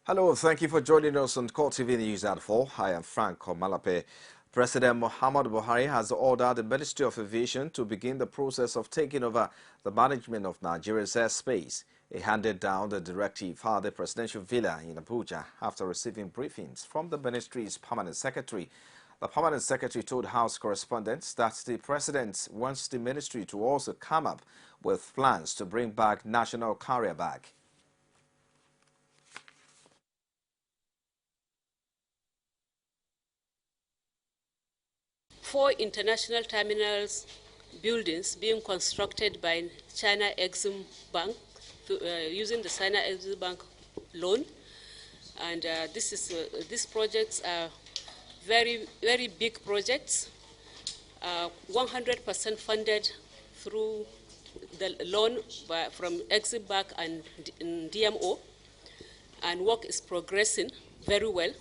Hello, thank you for joining us on CoreTV News at 4. I am Frank Omalape. President Muhammadu Buhari has ordered the Ministry of Aviation to begin the process of taking over the management of Nigeria's airspace. He handed down the directive at the presidential villa in Abuja after receiving briefings from the ministry's permanent secretary. The permanent secretary told House correspondents that the president wants the ministry to also come up with plans to bring back national carrier back. Four international terminals buildings being constructed by China Exim Bank using the China Exim Bank loan, and these projects are very big projects, 100% funded through the loan from Exim Bank and DMO, and work is progressing very well.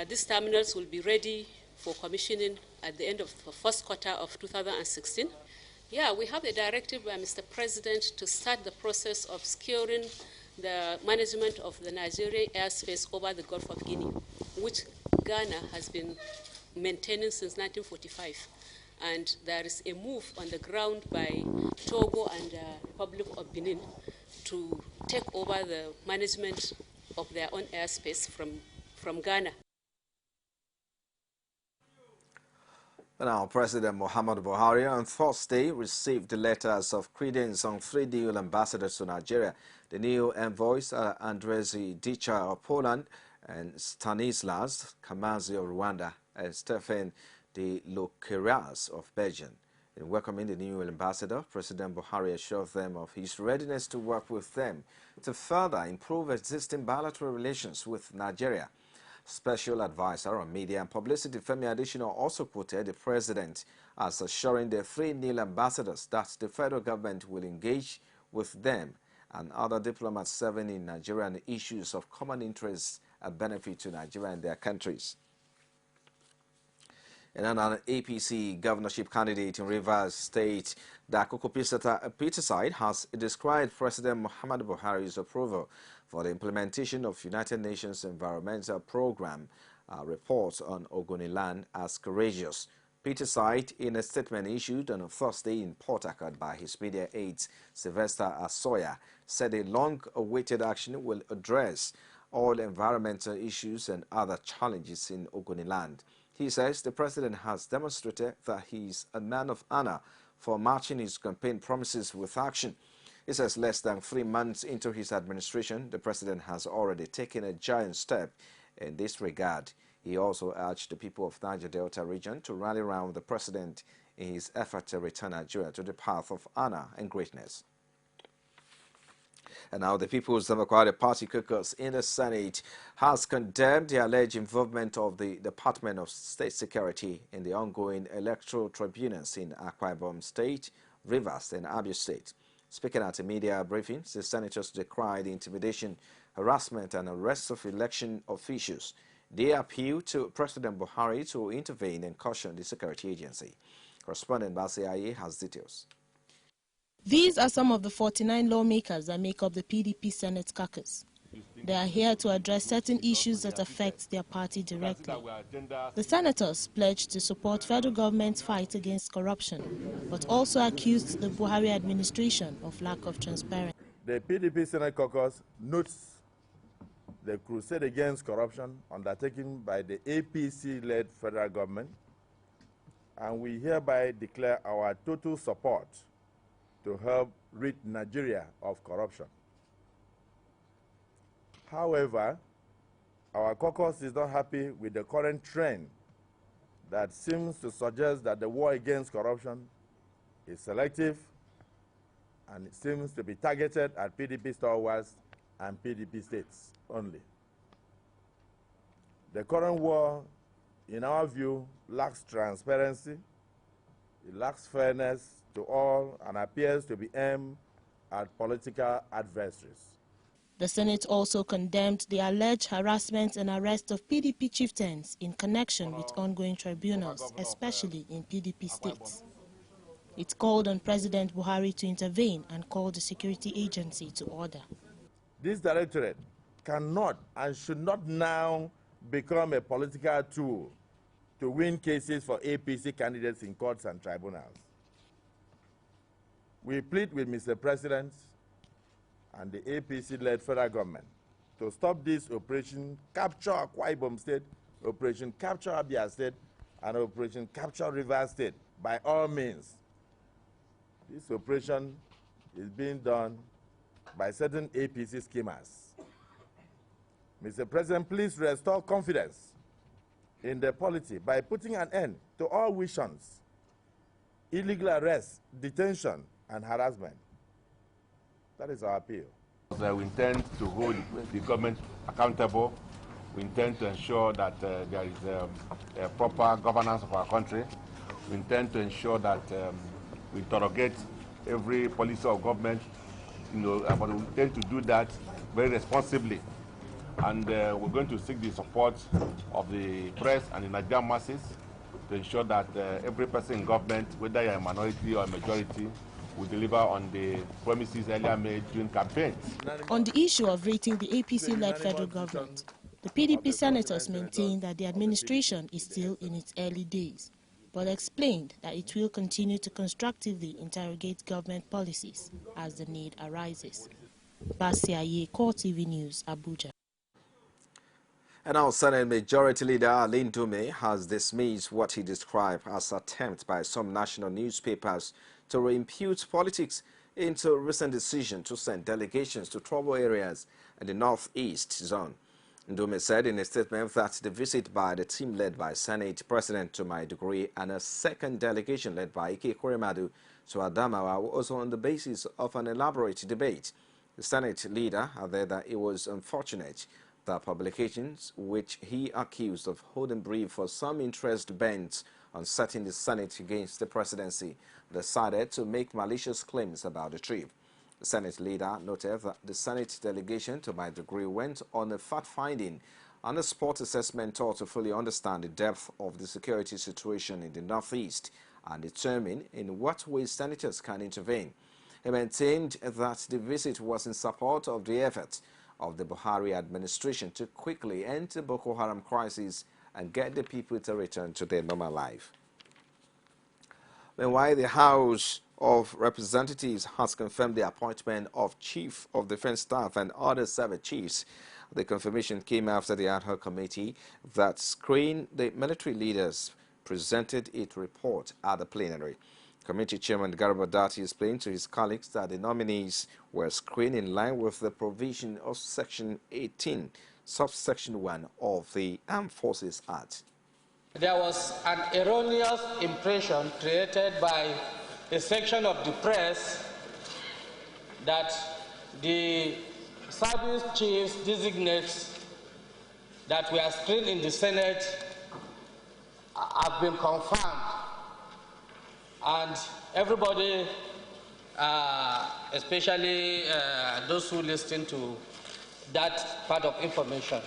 These terminals will be ready for commissioning at the end of the first quarter of 2016. Yeah, we have a directive by Mr. President to start the process of securing the management of the Nigerian airspace over the Gulf of Guinea, which Ghana has been maintaining since 1945. And there is a move on the ground by Togo and the Republic of Benin to take over the management of their own airspace from Ghana. Now, President Muhammadu Buhari on Thursday received the letters of credence on 3 new ambassadors to Nigeria. The new envoys are Andrzej Dicha of Poland and Stanislas Kamazi of Rwanda and Stephen de Loqueras of Belgium. In welcoming the new ambassador, President Buhari assured them of his readiness to work with them to further improve existing bilateral relations with Nigeria. Special Advisor on Media and Publicity Femi Adesina also quoted the president as assuring the 3 new ambassadors that the federal government will engage with them and other diplomats serving in Nigeria on issues of common interest and benefit to Nigeria and their countries. And another APC governorship candidate in Rivers State, Dakoko Peterside, has described President Muhammadu Buhari's approval for the implementation of United Nations Environmental Program report on Ogoniland as courageous. Peterside, in a statement issued on Thursday in Port Harcourt by his media aides, Sylvester Asoya, said a long-awaited action will address all environmental issues and other challenges in Ogoniland. He says the president has demonstrated that he is a man of honor for matching his campaign promises with action. He says less than 3 months into his administration, the president has already taken a giant step in this regard. He also urged the people of Niger Delta region to rally around the president in his effort to return Nigeria to the path of honor and greatness. And now the People's Democratic Party caucus in the Senate has condemned the alleged involvement of the Department of State Security in the ongoing electoral tribunals in Akwa Ibom State, Rivers, and Abia State. Speaking at a media briefing, the senators decried the intimidation, harassment, and arrest of election officials. They appealed to President Buhari to intervene and caution the security agency. Correspondent Basi has details. These are some of the 49 lawmakers that make up the PDP Senate caucus. They are here to address certain issues that affect their party directly. The senators pledged to support federal government's fight against corruption, but also accused the Buhari administration of lack of transparency. The PDP Senate caucus notes the crusade against corruption undertaken by the APC-led federal government, and we hereby declare our total support to help rid Nigeria of corruption. However, our caucus is not happy with the current trend that seems to suggest that the war against corruption is selective and it seems to be targeted at PDP stalwarts and PDP states only. The current war, in our view, lacks transparency, it lacks fairness to all, and appears to be aimed at political adversaries. The Senate also condemned the alleged harassment and arrest of PDP chieftains in connection with ongoing tribunals, especially in PDP states. It called on President Buhari to intervene and called the security agency to order. This directorate cannot and should not now become a political tool to win cases for APC candidates in courts and tribunals. We plead with Mr. President and the APC-led federal government to stop this Operation Capture Akwa Ibom State, Operation Capture Abia State, and Operation Capture Rivers State by all means. This operation is being done by certain APC schemers. Mr. President, please restore confidence in the polity by putting an end to all visions, illegal arrests, detention, and harassment. That is our appeal. We intend to hold the government accountable. We intend to ensure that there is a proper governance of our country. We intend to ensure that we interrogate every policy of government, but we intend to do that very responsibly. And we're going to seek the support of the press and the Nigerian masses to ensure that every person in government, whether you're a minority or a majority, will deliver on the promises earlier made during campaigns. On the issue of rating the APC-led federal government, the PDP senators maintain that the administration is still in its early days, but explained that it will continue to constructively interrogate government policies as the need arises. Basiaye, CoreTV News, Abuja. And now Senate Majority Leader Alain Dume has dismissed what he described as attempt by some national newspapers to reimpute politics into a recent decision to send delegations to trouble areas in the northeast zone. Dume said in a statement that the visit by the team led by Senate President to Maiduguri and a second delegation led by Ike Koremadu to Adamawa were also on the basis of an elaborate debate. The Senate leader added that it was unfortunate that publications, which he accused of holding brief for some interest bent on setting the Senate against the presidency, decided to make malicious claims about the trip. The Senate leader noted that the Senate delegation to Maiduguri went on a fact-finding and a spot assessment tour to fully understand the depth of the security situation in the Northeast and determine in what ways senators can intervene. He maintained that the visit was in support of the efforts of the Buhari administration to quickly end the Boko Haram crisis and get the people to return to their normal life. Meanwhile, the House of Representatives has confirmed the appointment of Chief of Defense Staff and other service chiefs. The confirmation came after the ad hoc committee that screened the military leaders presented its report at the plenary. Committee Chairman Garba Dati explained to his colleagues that the nominees were screened in line with the provision of Section 18, subsection 1 of the Armed Forces Act. There was an erroneous impression created by a section of the press that the service chiefs designates that were screened in the Senate have been confirmed. And everybody, especially those who listen to that part of information,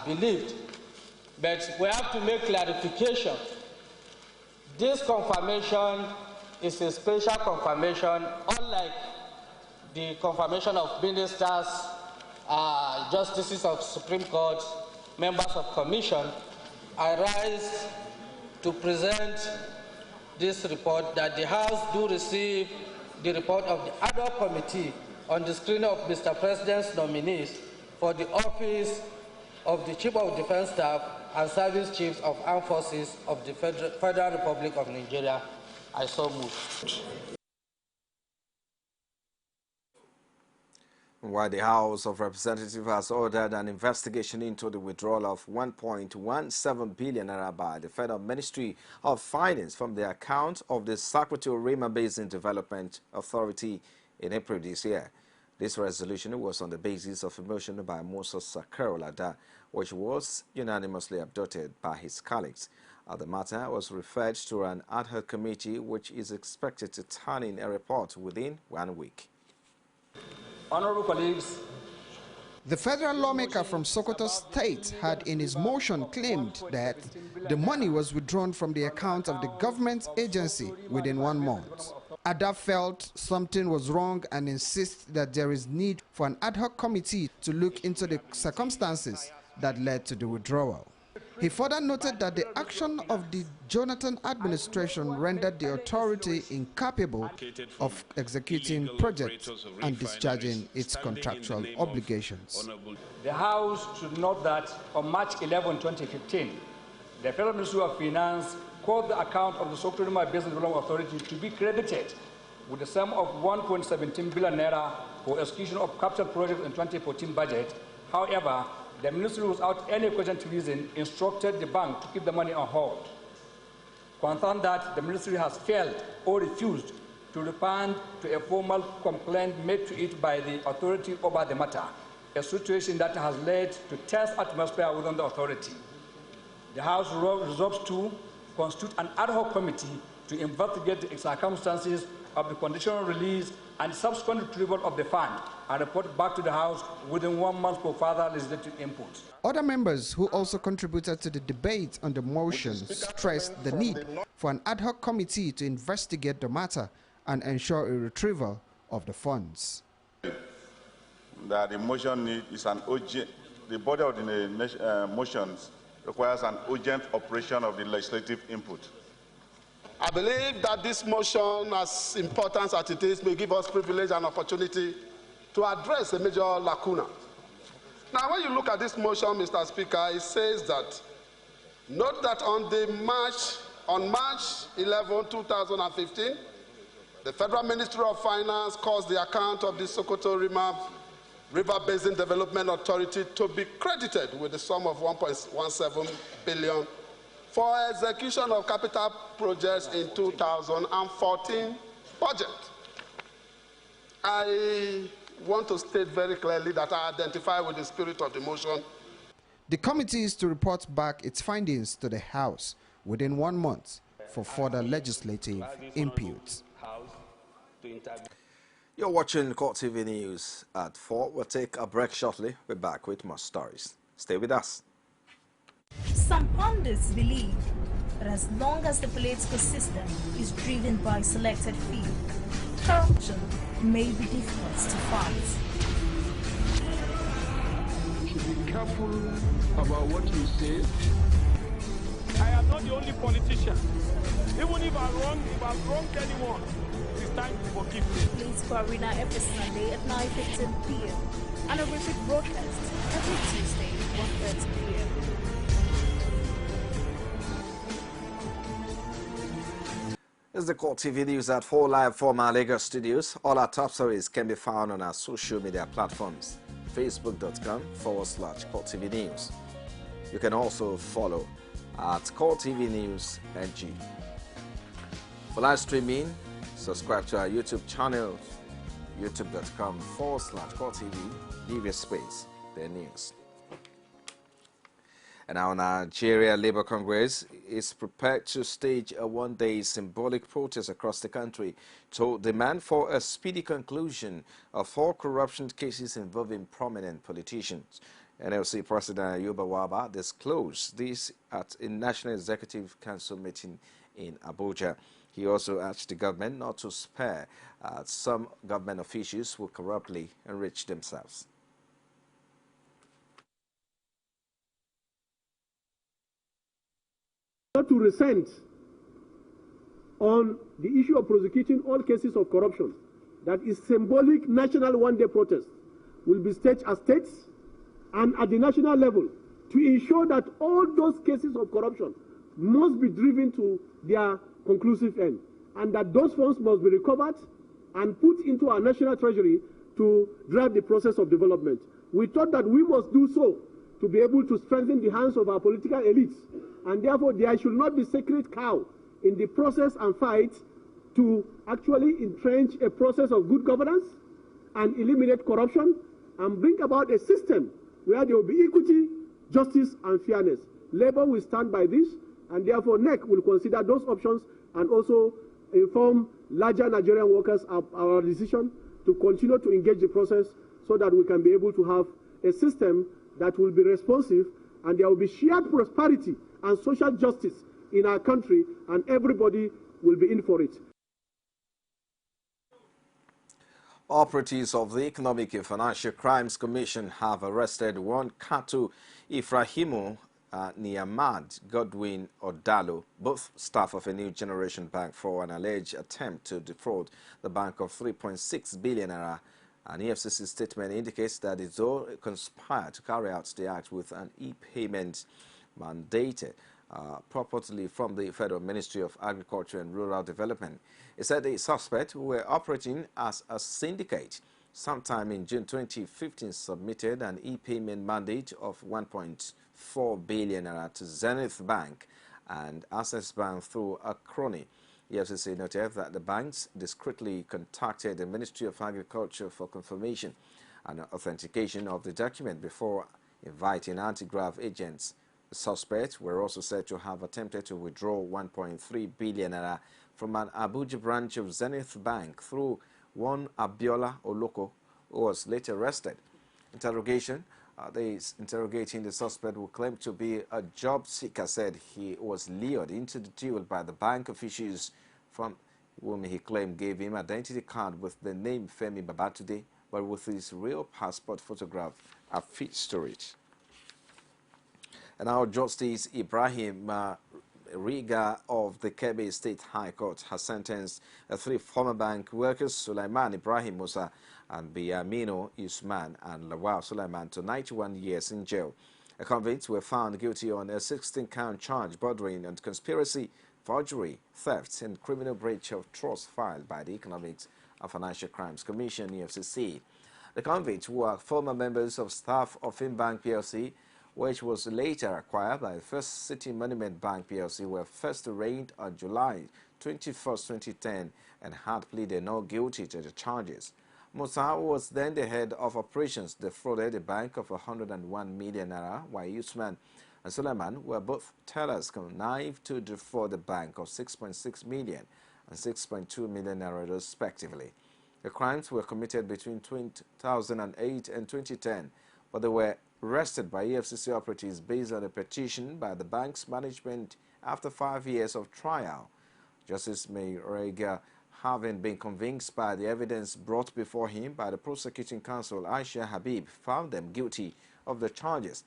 believed. But we have to make clarification. This confirmation is a special confirmation, unlike the confirmation of ministers, justices of Supreme Court, members of commission. I rise to present this report that the House do receive the report of the ad hoc committee on the screening of Mr. President's nominees for the office of the Chief of Defense Staff and Service Chiefs of Armed Forces of the Federal Republic of Nigeria. I so move. While the House of Representatives has ordered an investigation into the withdrawal of 1.17 billion naira by the Federal Ministry of Finance from the account of the Sakwato Rima Basin Development Authority in April this year. This resolution was on the basis of a motion by Musa Sakaro Lada, which was unanimously adopted by his colleagues. The matter was referred to an ad hoc committee which is expected to turn in a report within 1 week. Honorable colleagues, the federal lawmaker from Sokoto State had in his motion claimed that the money was withdrawn from the account of the government agency within 1 month. Ada felt something was wrong and insists that there is need for an ad hoc committee to look into the circumstances that led to the withdrawal. He further noted that the action of the Jonathan administration rendered the authority incapable of executing projects and discharging its contractual obligations. The House should note that on March 11, 2015, the Federal Ministry of Finance called the account of the Sokoto Business Development Authority to be credited with a sum of 1.17 billion naira for execution of capital projects in 2014 budget. However, the ministry, without any cogent reason, instructed the bank to keep the money on hold. Concerned that the ministry has failed or refused to respond to a formal complaint made to it by the authority over the matter, a situation that has led to tense atmosphere within the authority. The House resolves to constitute an ad hoc committee to investigate the circumstances of the conditional release and subsequent retrieval of the fund and report back to the House within 1 month for further legislative input. Other members who also contributed to the debate on the motion stressed the need for an ad hoc committee to investigate the matter and ensure a retrieval of the funds. That the motion is an urgent, the body of the motions requires an urgent operation of the legislative input. I believe that this motion, as important as it is, may give us privilege and opportunity to address a major lacuna. Now, when you look at this motion, Mr. Speaker, it says that, note that on March 11, 2015, the Federal Ministry of Finance caused the account of the Sokoto River Basin Development Authority to be credited with the sum of 1.17 billion for execution of capital projects in 2014 budget. I want to state very clearly that I identify with the spirit of the motion. The committee is to report back its findings to the House within 1 month for further legislative input. You're watching CoreTV News at 4. We'll take a break shortly. We're back with more stories. Stay with us. Some pundits believe that as long as the political system is driven by selected few, corruption may be difficult to fight. You should be careful about what you say. I am not the only politician. Even if I've wronged anyone, it's time to forgive me. Political Arena every Sunday at 9:15 p.m. and a repeat broadcast every Tuesday at 1:30 p.m. This is the CoreTV News at 4 live from our Lagos studios. All our top stories can be found on our social media platforms, facebook.com/CoreTV News. You can also follow at CoreTV News NG. For live streaming, subscribe to our YouTube channel, youtube.com/CoreTV, leave your space, the news. And our Nigeria Labour Congress is prepared to stage a one-day symbolic protest across the country to demand for a speedy conclusion of all corruption cases involving prominent politicians. NLC President Ayuba Waba disclosed this at a National Executive Council meeting in Abuja. He also urged the government not to spare some government officials who corruptly enrich themselves. Not to resent on the issue of prosecuting all cases of corruption, that is symbolic national one-day protest, will be staged as states and at the national level to ensure that all those cases of corruption must be driven to their conclusive end, and that those funds must be recovered and put into our national treasury to drive the process of development. We thought that we must do so to be able to strengthen the hands of our political elites, and therefore there should not be sacred cow in the process and fight to actually entrench a process of good governance and eliminate corruption and bring about a system where there will be equity, justice and fairness. Labour will stand by this, and therefore NEC will consider those options and also inform larger Nigerian workers of our decision to continue to engage the process so that we can be able to have a system that will be responsive, and there will be shared prosperity and social justice in our country, and everybody will be in for it. Operatives of the Economic and Financial Crimes Commission have arrested one Katu Ifrahimu Niamad Godwin Odalo, both staff of a New Generation Bank, for an alleged attempt to defraud the bank of 3.6 billion naira. An EFCC statement indicates that it's all conspired to carry out the act with an e-payment mandated purportedly from the Federal Ministry of Agriculture and Rural Development. It said the suspects, who were operating as a syndicate, sometime in June 2015 submitted an e-payment mandate of 1.4 billion naira to Zenith Bank and Access Bank through a crony. The FCC noted that the banks discreetly contacted the Ministry of Agriculture for confirmation and authentication of the document before inviting anti-graft agents. The suspects were also said to have attempted to withdraw 1.3 billion naira from an Abuja branch of Zenith Bank through one Abiola Oloko, who was later arrested. Interrogating the suspect, who claimed to be a job seeker, said he was lured into the deal by the bank officials, from whom he claimed gave him identity card with the name Femi Babatude, but with his real passport photograph affixed to it. And now Justice Ibrahim Riga of the Kebbi State High Court has sentenced three former bank workers, Sulaiman Ibrahim Musa and Biamino Usman and Lawal Sulaiman, to 91 years in jail. The convicts were found guilty on a 16-count charge bordering on conspiracy, forgery, theft, and criminal breach of trust filed by the Economic and Financial Crimes Commission, EFCC. The convicts, who are former members of staff of Inbank PLC, which was later acquired by the First City Monument Bank PLC, were first arraigned on July 21, 2010, and had pleaded not guilty to the charges. Musa, who was then the head of operations, defrauded the bank of 101 million naira, while Usman and Suleiman were both tellers connived to defraud the bank of 6.6 million and 6.2 million naira respectively. The crimes were committed between 2008 and 2010, but they were arrested by EFCC operatives based on a petition by the bank's management after 5 years of trial. Justice Mayorega, having been convinced by the evidence brought before him by the prosecuting counsel Aisha Habib, found them guilty of the charges.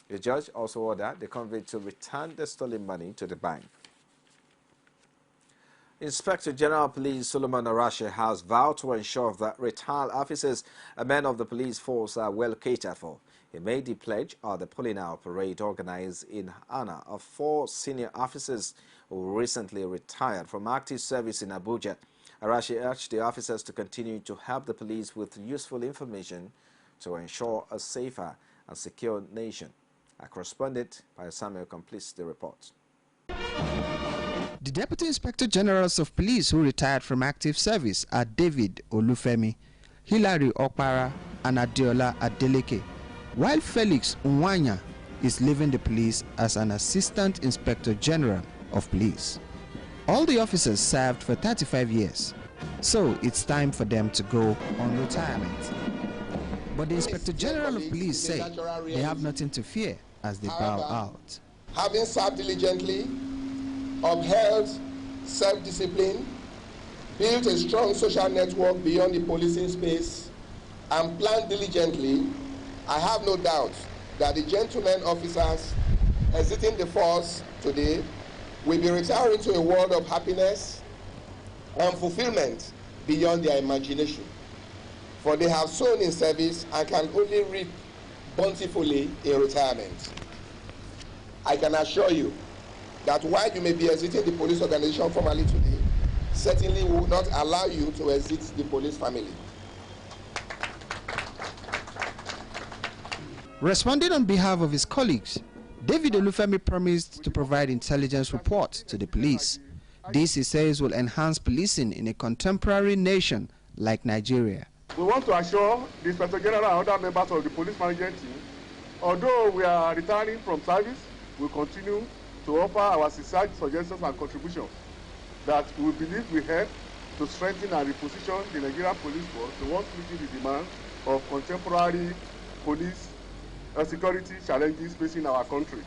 The judge also ordered the convict to return the stolen money to the bank. Inspector General of Police Solomon Arashi has vowed to ensure that retired officers and men of the police force are well catered for. He made the pledge at the pulling out parade organized in honor of 4 senior officers who recently retired from active service in Abuja. Arashi urged the officers to continue to help the police with useful information to ensure a safer and secure nation. Our correspondent, Pai Samuel, completes the report. The Deputy Inspector Generals of Police who retired from active service are David Olufemi, Hilary Okpara, and Adeola Adeleke, while Felix Nwanya is leaving the police as an Assistant Inspector General of Police. All the officers served for 35 years, so it's time for them to go on retirement. But the Inspector General of Police say they have nothing to fear as they bow out. Having served diligently, upheld self-discipline, built a strong social network beyond the policing space, and planned diligently, I have no doubt that the gentlemen officers exiting the force today will be retiring to a world of happiness and fulfillment beyond their imagination. For they have sown in service and can only reap bountifully in retirement. I can assure you that while you may be exiting the police organization formally today, certainly we will not allow you to exit the police family. Responding on behalf of his colleagues, David Olufemi promised to provide intelligence reports to the police. This, he says, will enhance policing in a contemporary nation like Nigeria. We want to assure the Inspector General and other members of the police management team, although we are retiring from service, we continue to offer our sincere suggestions and contributions that we believe will help to strengthen and reposition the Nigerian police force towards meeting the demands of contemporary police security challenges facing our country.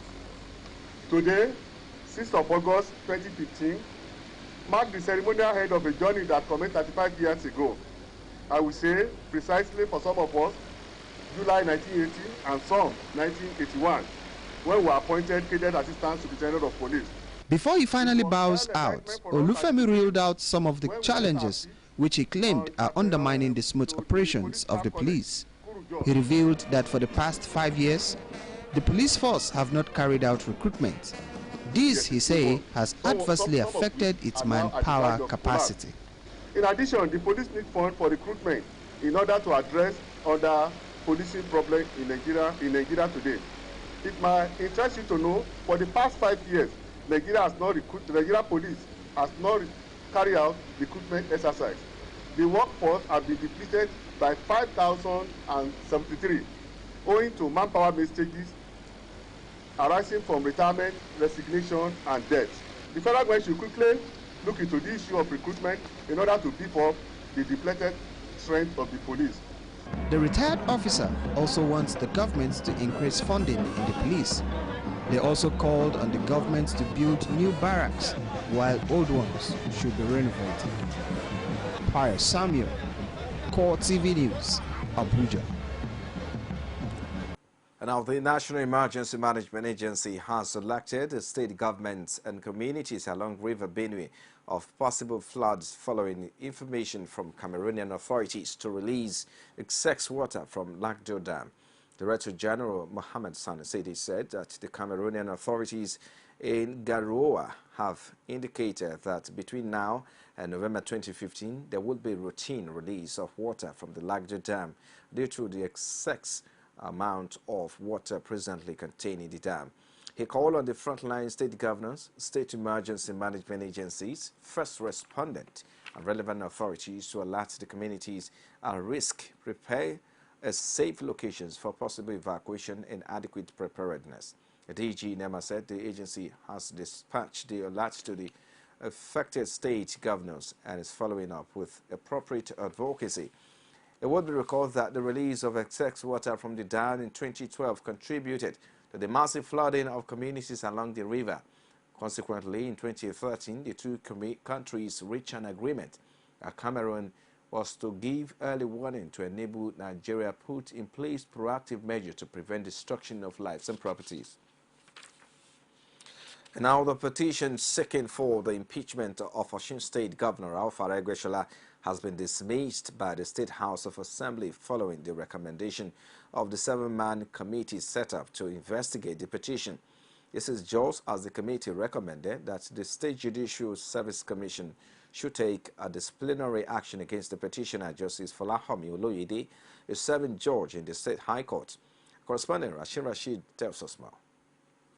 Today, 6th of August 2015, marked the ceremonial end of a journey that commenced 35 years ago. I will say precisely for some of us, July 1980 and some 1981, when we were appointed cadet assistant superintendent of police. Before he finally bows out, Olufemi reeled out some of the challenges which he claimed are undermining the smooth operations of the police. He revealed that for the past 5 years, the police force have not carried out recruitment. This, he say, has adversely affected its manpower capacity. In addition, the police need funds for recruitment in order to address other policing problems in Nigeria today. It might interest you to know, for the past 5 years, Nigeria police has not carried out recruitment exercise. The workforce has been depleted by 5,073, owing to manpower mistakes arising from retirement, resignation, and death. The federal government should quickly look into the issue of recruitment in order to beef up the depleted strength of the police. The retired officer also wants the government to increase funding in the police. They also called on the government to build new barracks while old ones should be renovated. Pius Samuel, CoreTV News, Abuja. And now the National Emergency Management Agency has alerted the state governments and communities along River Benue of possible floods following information from Cameroonian authorities to release excess water from Lagdo Dam. Director General Mohammed Sanusi said that the Cameroonian authorities in Garoua have indicated that between now and November 2015, there will be routine release of water from the Lagdo Dam due to the excess amount of water presently contained in the dam. He called on the frontline state governors, state emergency management agencies, first respondent, and relevant authorities to alert the communities at risk, prepare as safe locations for possible evacuation and adequate preparedness. The DG NEMA said the agency has dispatched the alert to the affected state governors and is following up with appropriate advocacy. It would be recalled that the release of excess water from the dam in 2012 contributed to the massive flooding of communities along the river. Consequently, in 2013, the two countries reached an agreement that Cameroon was to give early warning to enable Nigeria put in place proactive measures to prevent destruction of lives and properties. And now the petition seeking for the impeachment of Osun State Governor Alpha Aregbesola has been dismissed by the State House of Assembly following the recommendation of the 7-man committee set up to investigate the petition. This is just as the committee recommended that the State Judicial Service Commission should take a disciplinary action against the petitioner, Justice Folahomi Oloyede, a serving judge in the State High Court. Correspondent Rashid tells us more.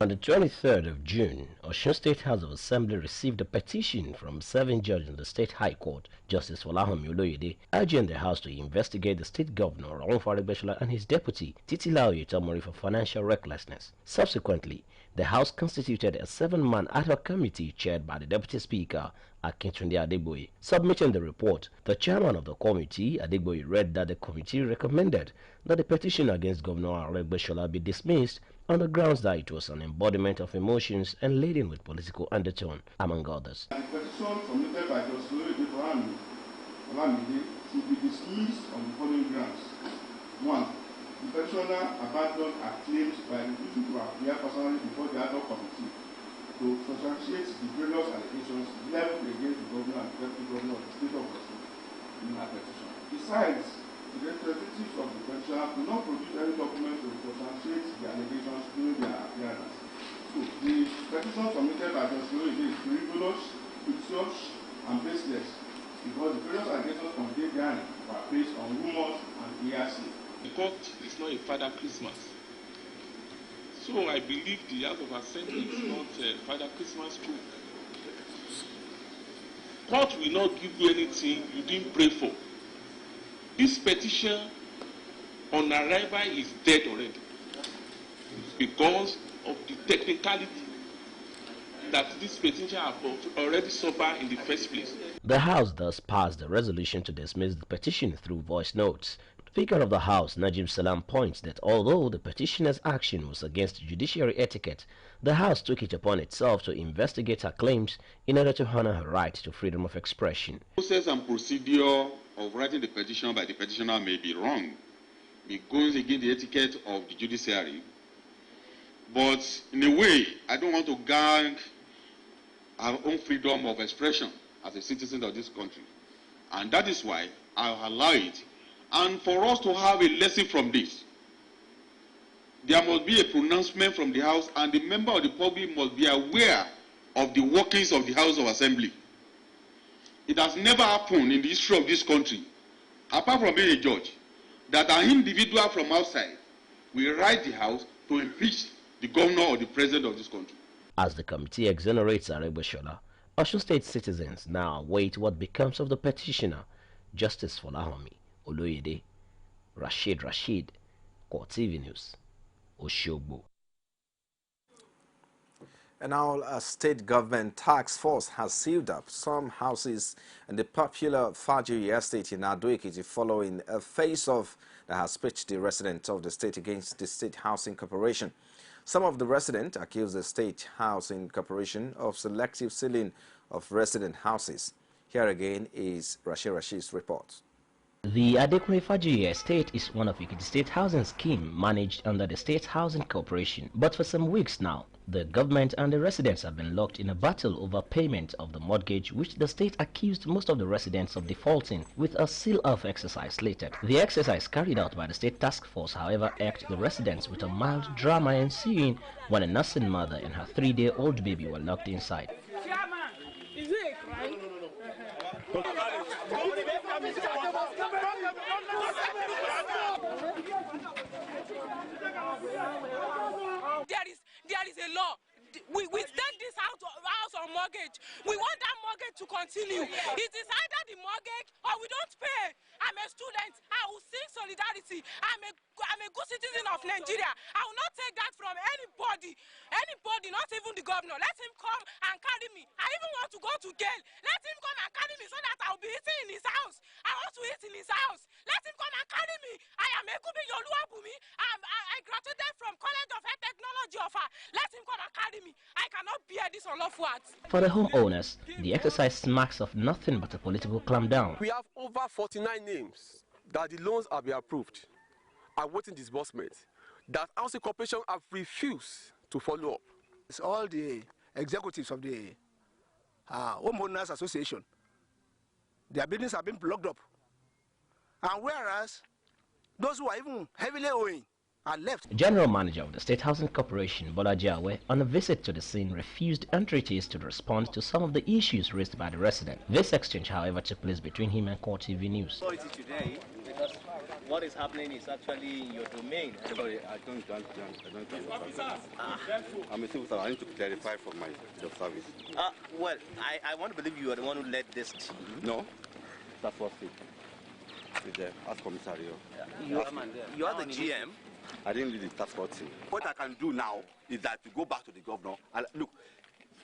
On the 23rd of June, Osun State House of Assembly received a petition from serving judge in the State High Court, Justice Folahomi Oloyede, urging the House to investigate the State Governor Alpha Aregbesola and his deputy, Titilayo Itamori, for financial recklessness. Subsequently, the House constituted a 7-man ad hoc committee chaired by the Deputy Speaker, Akintunde Adegboye. Submitting the report, the chairman of the committee, Adegboye, read that the committee recommended that the petition against Governor Aregbesola be dismissed on the grounds that it was an embodiment of emotions and laden with political undertone, among others. The petition submitted by Justice Olamide should be dismissed on the following grounds. 1. The petitioner abandoned her claims by refusing to appear personally before the ad hoc committee to substantiate the various allegations leveled against the governor and the deputy governor of the state of Osun in her petition. Besides, the representatives of the petitioner do not produce any document to substantiate the allegations during their appearance. So, the petition submitted by Justice Olamide is frivolous, fictitious, and baseless because the various allegations contained therein were based on rumors and hearsay. The court is not a Father Christmas. So I believe the House of Assembly is not Father Christmas too. Court will not give you anything you didn't pray for. This petition on arrival is dead already because of the technicality that this petition have already suffered in the first place. The House thus passed a resolution to dismiss the petition through voice notes. Speaker of the House, Najib Salam, points that although the petitioner's action was against judiciary etiquette, the House took it upon itself to investigate her claims in order to honor her right to freedom of expression. Process and procedure of writing the petition by the petitioner may be wrong. It goes against the etiquette of the judiciary. But in a way, I don't want to gag our own freedom of expression as a citizen of this country. And that is why I'll allow it. And for us to have a lesson from this, there must be a pronouncement from the House, and the member of the public must be aware of the workings of the House of Assembly. It has never happened in the history of this country, apart from being a judge, that an individual from outside will write the House to impeach the governor or the president of this country. As the committee exonerates Aregbesola, Osun State citizens now await what becomes of the petitioner, Justice Folahomi Oloyede. Rashid, CoreTV News, Oshogbo. And now a state government task force has sealed up some houses in the popular Faji estate in Ado-Ekiti following a face-off that has pitched the residents of the state against the State Housing Corporation. Some of the residents accuse the State Housing Corporation of selective sealing of resident houses. Here again is Rashid's report. The Adekwe Faji estate is one of Ekiti State housing scheme managed under the State Housing Corporation. But for some weeks now, the government and the residents have been locked in a battle over payment of the mortgage, which the state accused most of the residents of defaulting, with a seal-off exercise slated. The exercise carried out by the state task force, however, irked the residents, with a mild drama ensuing when a nursing mother and her 3-day-old baby were locked inside. Is it a crime? There is a law. We take this house on mortgage. We want that mortgage to continue. It is either the mortgage or we don't pay. I'm a student. I will seek solidarity. I'm a good citizen of Nigeria. I will not take that from anybody. Anybody, not even the governor. Let him come and carry me. I even want to go to jail. Let him come and carry me so that I will be eating in his house. I want to eat in his house. Let him come and carry me. I am Ekubi Yoluwabumi. I graduated from College of Health Technology Offer. Let him come and carry me. I cannot bear this unlawful act. For the homeowners, the exercise smacks of nothing but a political clampdown. We have over 49 names that the loans have been approved, awaiting disbursement, that Housing Corporation have refused to follow up. It's all the executives of the Homeowners Association. Their buildings have been blocked up. And whereas those who are even heavily owing are left. General Manager of the State Housing Corporation, Bolaji Awe, on a visit to the scene, refused entreaties to respond to some of the issues raised by the resident. This exchange, however, took place between him and CoreTV News. So it is today because what is happening is actually in your domain. Sorry, I don't I'm a civil servant. I need to clarify for my job service. Well, I want to believe you are the one who led this team. No, that's what it. With the Ask Commissario. You are the GM. I didn't lead the task force team. What I can do now is that to go back to the governor and look,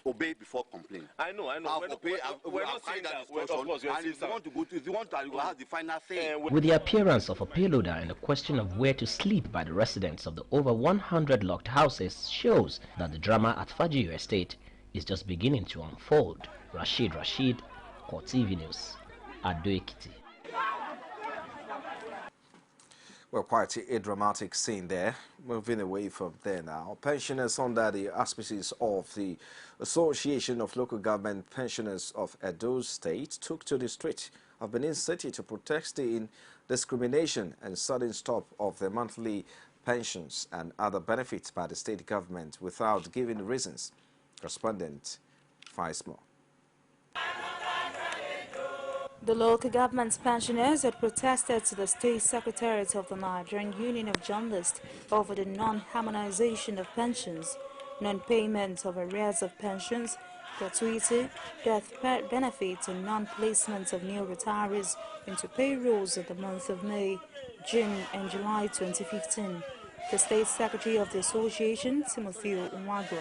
obey before complain. I know. We're not saying that. And if you want to go to, if you want to, you will have the final say. With the appearance of a payloader and the question of where to sleep by the residents of the over 100 locked houses shows that the drama at Faji Estate is just beginning to unfold. Rashid, CoreTV News, Ado-Ekiti. Well, quite a dramatic scene there. Moving away from there now. Pensioners under the auspices of the Association of Local Government Pensioners of Edo State took to the street of Benin City to protest the discrimination and sudden stop of their monthly pensions and other benefits by the state government without giving reasons. Correspondent Fies more. The local government's pensioners had protested to the State Secretariat of the Nigerian Union of Journalists over the non-harmonization of pensions, non-payment of arrears of pensions, gratuity, death benefits, and non-placement of new retirees into payrolls in the months of May, June, and July 2015. The State Secretary of the Association, Timothy Umwagwa,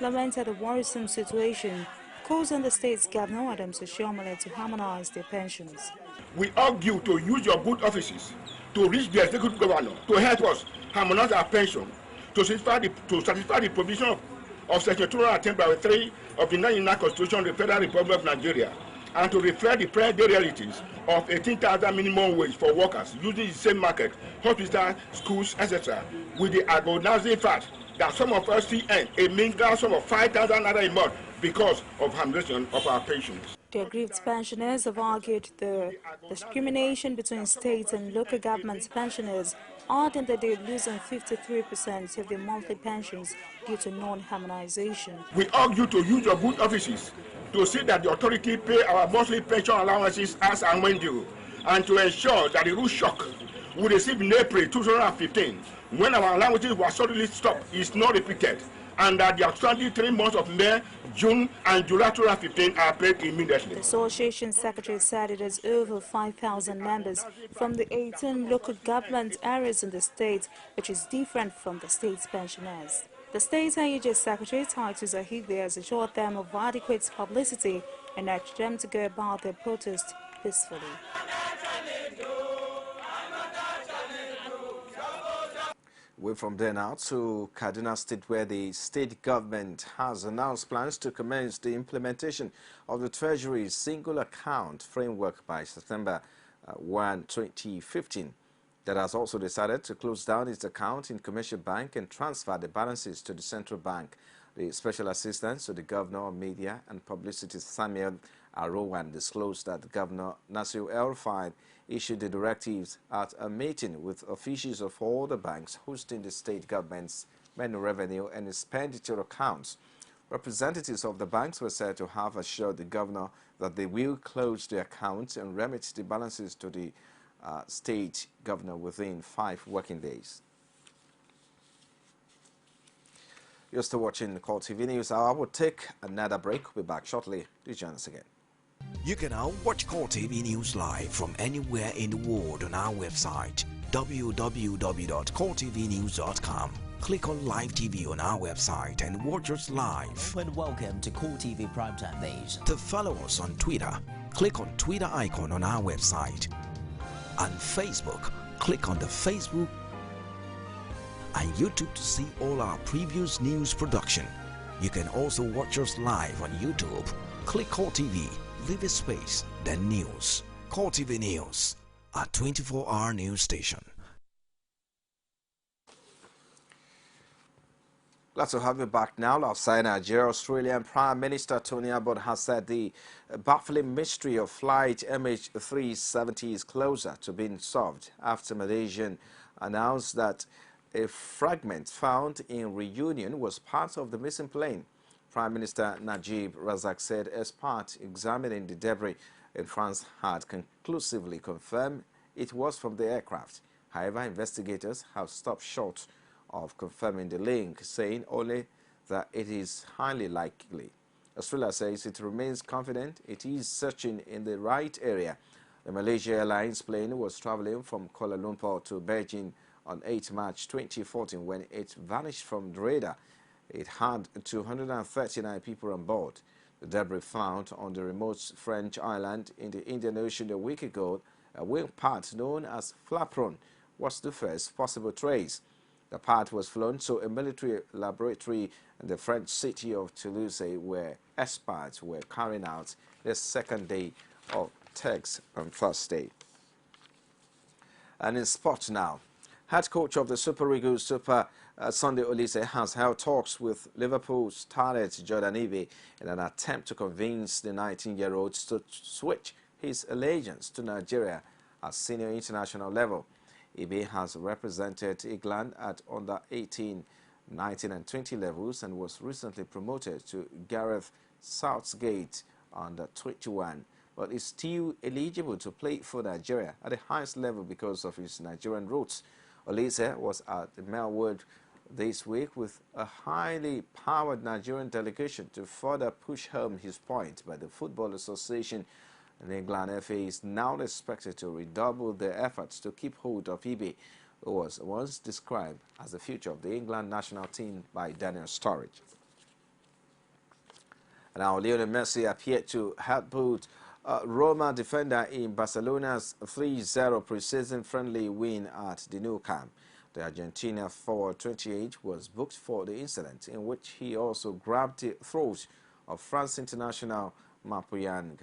lamented the worrisome situation, calls on the state's governor, Adams Oshiomhole, to harmonize their pensions. We urge you to use your good offices to reach the executive governor to help us harmonize our pension, to satisfy the provision of Section 210 by 3 of the 1999 Constitution of the Federal Republic of Nigeria, and to reflect the present day realities of 18,000 minimum wage for workers using the same market, hospitals, schools, etc., with the agonizing fact that some of us still earn a meager sum of 5,000 naira a month because of harmonization of our pensions. The aggrieved pensioners have argued the discrimination between state and local government pensioners, adding that they are losing 53% of their monthly pensions due to non-harmonization. We urge you to use your good offices to see that the authority pay our monthly pension allowances as and when due, and to ensure that the root shock we received in April 2015, when our allowances were suddenly stopped, is not repeated, and that the outstanding 3 months of May, June, and July 2015 are paid immediately. The association secretary said it has over 5,000 members from the 18 local government areas in the state, which is different from the state's pensioners. The state NUJ secretary, Titus Ahigbe, has assured them of adequate publicity and urged them to go about their protest peacefully. We're from there now to Kaduna State, where the state government has announced plans to commence the implementation of the Treasury's single account framework by September 1, 2015. That has also decided to close down its account in Commercial Bank and transfer the balances to the Central Bank. The Special Assistant to the Governor of Media and Publicity, Samuel Arowan, disclosed that Governor Nasir El-Rufai issued the directives at a meeting with officials of all the banks hosting the state government's main revenue and expenditure accounts. Representatives of the banks were said to have assured the governor that they will close the accounts and remit the balances to the state governor within 5 working days. You're still watching the CoreTV News Hour. We'll take another break. We'll be back shortly. Do join us again. You can now watch CoreTV News live from anywhere in the world on our website, www.coretvnews.com. Click on Live TV on our website and watch us live. And welcome to CoreTV Primetime Days. To follow us on Twitter, click on Twitter icon on our website. On Facebook, click on the Facebook and YouTube to see all our previous news production. You can also watch us live on YouTube. Click CoreTV, leave a space, then news. CoreTV News, a 24-hour news station. Glad to have you back now. Outside Nigeria, Australian Prime Minister Tony Abbott has said the baffling mystery of flight MH370 is closer to being solved after Malaysian announced that a fragment found in Reunion was part of the missing plane. Prime Minister Najib Razak said expert examining the debris in France had conclusively confirmed it was from the aircraft. However, investigators have stopped short of confirming the link, saying only that it is highly likely. Australia says it remains confident it is searching in the right area. The Malaysia Airlines plane was traveling from Kuala Lumpur to Beijing on 8 March 2014 when it vanished from the radar. It had 239 people on board. The debris found on the remote French island in the Indian Ocean a week ago, a wing part known as flaperon, was the first possible trace. The part was flown to a military laboratory in the French city of Toulouse, where experts were carrying out the second day of tests on Thursday. And in sport now, head coach of the Super Eagles, Sunday Olise, has held talks with Liverpool starlet Jordan Ibe in an attempt to convince the 19-year-old to switch his allegiance to Nigeria at senior international level. Ibe has represented England at under 18, 19 and 20 levels and was recently promoted to Gareth Southgate under 21, but is still eligible to play for Nigeria at the highest level because of his Nigerian roots. Olise was at Melwood this week with a highly powered Nigerian delegation to further push home his point by the Football Association. And the England FA is now expected to redouble their efforts to keep hold of Ibe, who was once described as the future of the England national team by Daniel Sturridge. Now, Lionel Messi appeared to help put Roma defender in Barcelona's 3-0 pre-season friendly win at the Nou Camp. The Argentina forward 28 was booked for the incident, in which he also grabbed the throat of France international Mapuyang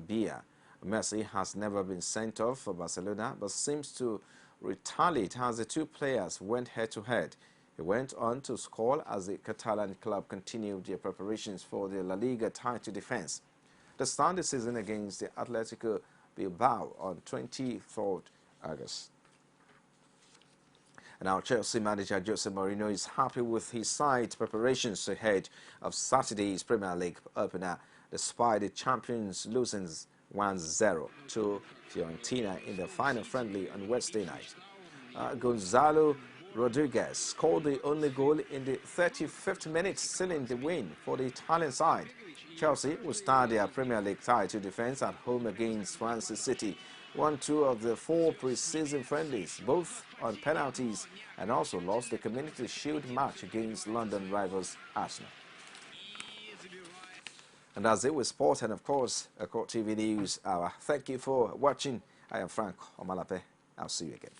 Bia. Messi has never been sent off for Barcelona, but seems to retaliate as the two players went head-to-head. He went on to score as the Catalan club continued their preparations for the La Liga title defense. They start the season against the Atletico Bilbao on 23rd August. And our Chelsea manager Jose Mourinho is happy with his side's preparations ahead of Saturday's Premier League opener, despite the champions losing 1-0 to Fiorentina in the final friendly on Wednesday night. Gonzalo Rodriguez scored the only goal in the 35th minute, sealing the win for the Italian side. Chelsea will start their Premier League title defense at home against Swansea City, won 2 of the 4 pre-season friendlies, both on penalties, and also lost the Community Shield match against London rivals Arsenal. And that's it with sport and, of course, CoreTV News Hour. Thank you for watching. I am Frank Omalape. I'll see you again.